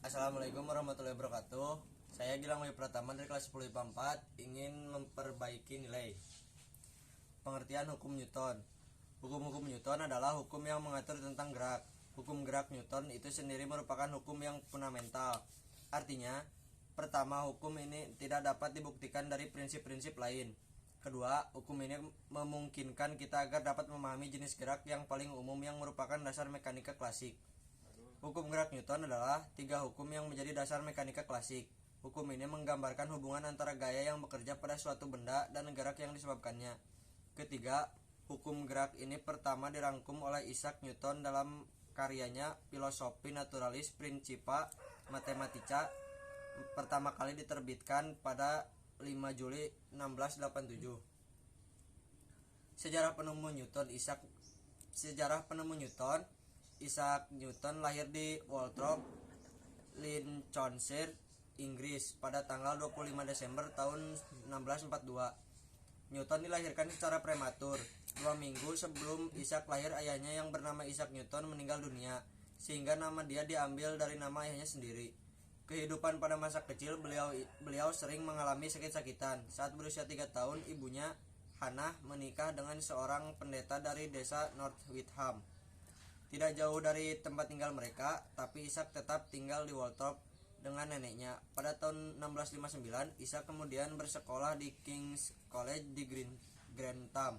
Assalamualaikum warahmatullahi wabarakatuh. Saya Gilang Wahyu Pratama dari kelas 10 IPA 4 ingin memperbaiki nilai. Pengertian hukum Newton. Hukum-hukum Newton adalah hukum yang mengatur tentang gerak. Hukum gerak Newton itu sendiri merupakan hukum yang fundamental. Artinya, pertama, hukum ini tidak dapat dibuktikan dari prinsip-prinsip lain. Kedua, hukum ini memungkinkan kita agar dapat memahami jenis gerak yang paling umum yang merupakan dasar mekanika klasik. Hukum gerak Newton adalah tiga hukum yang menjadi dasar mekanika klasik. Hukum ini menggambarkan hubungan antara gaya yang bekerja pada suatu benda dan gerak yang disebabkannya. Ketiga, hukum gerak ini pertama dirangkum oleh Isaac Newton dalam karyanya Filosofi Naturalis Principia Mathematica, pertama kali diterbitkan pada 5 Juli 1687. Sejarah penemu Newton. Isaac Newton lahir di Waltham, Lincolnshire, Inggris pada tanggal 25 Desember tahun 1642. Newton dilahirkan secara prematur. 2 minggu sebelum Isaac lahir, ayahnya yang bernama Isaac Newton meninggal dunia, sehingga nama dia diambil dari nama ayahnya sendiri. Kehidupan pada masa kecil beliau sering mengalami sakit-sakitan. Saat berusia 3 tahun, ibunya Hannah menikah dengan seorang pendeta dari desa North Witham, tidak jauh dari tempat tinggal mereka, tapi Isaac tetap tinggal di Waltham dengan neneknya. Pada tahun 1659, Isaac kemudian bersekolah di King's College di Grantham.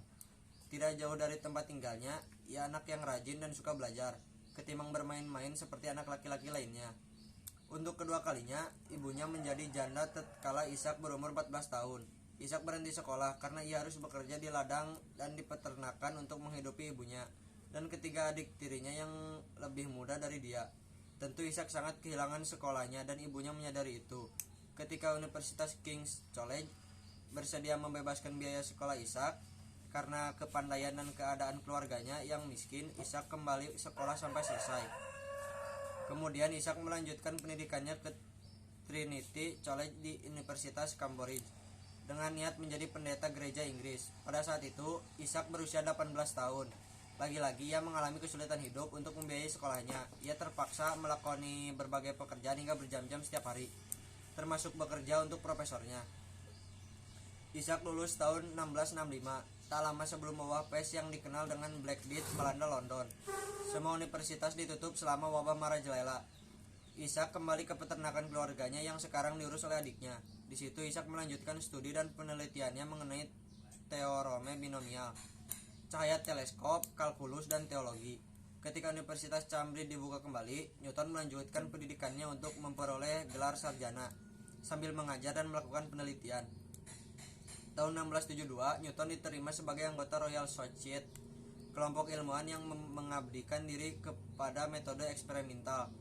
Tidak jauh dari tempat tinggalnya, ia anak yang rajin dan suka belajar, ketimbang bermain-main seperti anak laki-laki lainnya. Untuk kedua kalinya, ibunya menjadi janda tatkala Isaac berumur 14 tahun. Isaac berhenti sekolah karena ia harus bekerja di ladang dan di peternakan untuk menghidupi ibunya dan ketiga adik tirinya yang lebih muda dari dia. Tentu Isaac sangat kehilangan sekolahnya dan ibunya menyadari itu. Ketika Universitas King's College bersedia membebaskan biaya sekolah Isaac karena kepandaian dan keadaan keluarganya yang miskin, Isaac kembali sekolah sampai selesai. Kemudian Isaac melanjutkan pendidikannya ke Trinity College di Universitas Cambridge dengan niat menjadi pendeta gereja Inggris. Pada saat itu, Isaac berusia 18 tahun. Lagi-lagi ia mengalami kesulitan hidup untuk membiayai sekolahnya. Ia terpaksa melakoni berbagai pekerjaan hingga berjam-jam setiap hari, termasuk bekerja untuk profesornya. Isaac lulus tahun 1665, tak lama sebelum wabah pes yang dikenal dengan Black Death melanda London. Semua universitas ditutup selama wabah merajalela. Isaac kembali ke peternakan keluarganya yang sekarang diurus oleh adiknya. Di situ Isaac melanjutkan studi dan penelitiannya mengenai teorema binomial, cahaya teleskop, kalkulus, dan teologi. Ketika Universitas Cambridge dibuka kembali, Newton melanjutkan pendidikannya untuk memperoleh gelar sarjana sambil mengajar dan melakukan penelitian. Tahun 1672, Newton diterima sebagai anggota Royal Society, kelompok ilmuwan yang mengabdikan diri kepada metode eksperimental.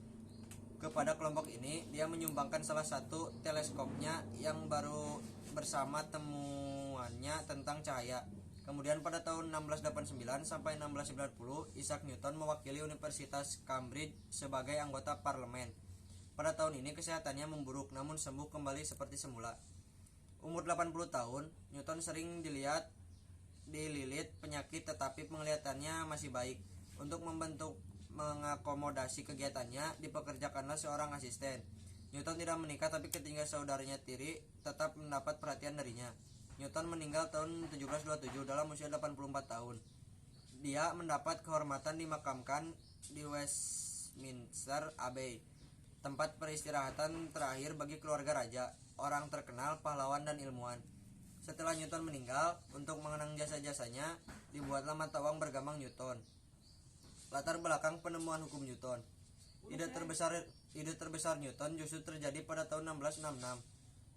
Kepada kelompok ini, dia menyumbangkan salah satu teleskopnya yang baru bersama temuannya tentang cahaya. Kemudian pada tahun 1689 sampai 1690, Isaac Newton mewakili Universitas Cambridge sebagai anggota parlemen. Pada tahun ini kesehatannya memburuk, namun sembuh kembali seperti semula. Umur 80 tahun, Newton sering dililit penyakit tetapi penglihatannya masih baik. Untuk mengakomodasi kegiatannya, dipekerjakanlah seorang asisten. Newton tidak menikah, tapi ketiga saudaranya tiri tetap mendapat perhatian darinya. Newton meninggal tahun 1727 dalam usia 84 tahun. Dia mendapat kehormatan dimakamkan di Westminster Abbey, tempat peristirahatan terakhir bagi keluarga raja, orang terkenal, pahlawan, dan ilmuwan. Setelah Newton meninggal, untuk mengenang jasa-jasanya, dibuatlah mata uang bergambar Newton. Latar belakang penemuan hukum Newton. Ide terbesar Newton justru terjadi pada tahun 1666.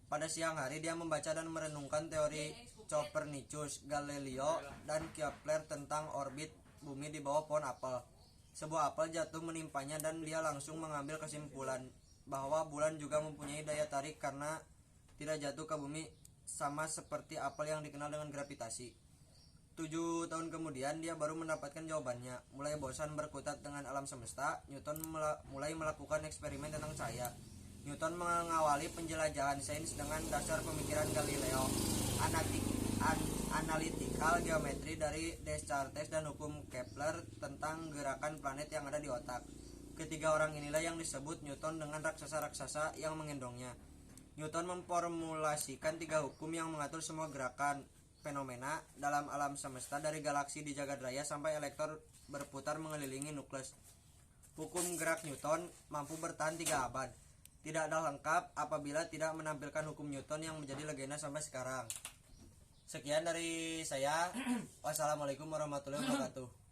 Pada siang hari dia membaca dan merenungkan teori Copernicus, Galileo, dan Kepler tentang orbit bumi di bawah pohon apel. Sebuah apel jatuh menimpanya dan dia langsung mengambil kesimpulan bahwa bulan juga mempunyai daya tarik karena tidak jatuh ke bumi, sama seperti apel yang dikenal dengan gravitasi. 7 tahun kemudian dia baru mendapatkan jawabannya. Mulai bosan berkutat dengan alam semesta, Newton mulai melakukan eksperimen tentang cahaya. Newton mengawali penjelajahan sains dengan dasar pemikiran Galileo, analytical geometry dari Descartes, dan hukum Kepler tentang gerakan planet yang ada di otak. Ketiga orang inilah yang disebut Newton dengan raksasa-raksasa yang menggendongnya. Newton memformulasikan 3 hukum yang mengatur semua gerakan fenomena dalam alam semesta dari galaksi di jagat raya sampai elektron berputar mengelilingi nukleus. Hukum gerak Newton mampu bertahan 3 abad. Tidak ada lengkap apabila tidak menampilkan hukum Newton yang menjadi legenda sampai sekarang. Sekian dari saya. Wassalamualaikum warahmatullahi wabarakatuh.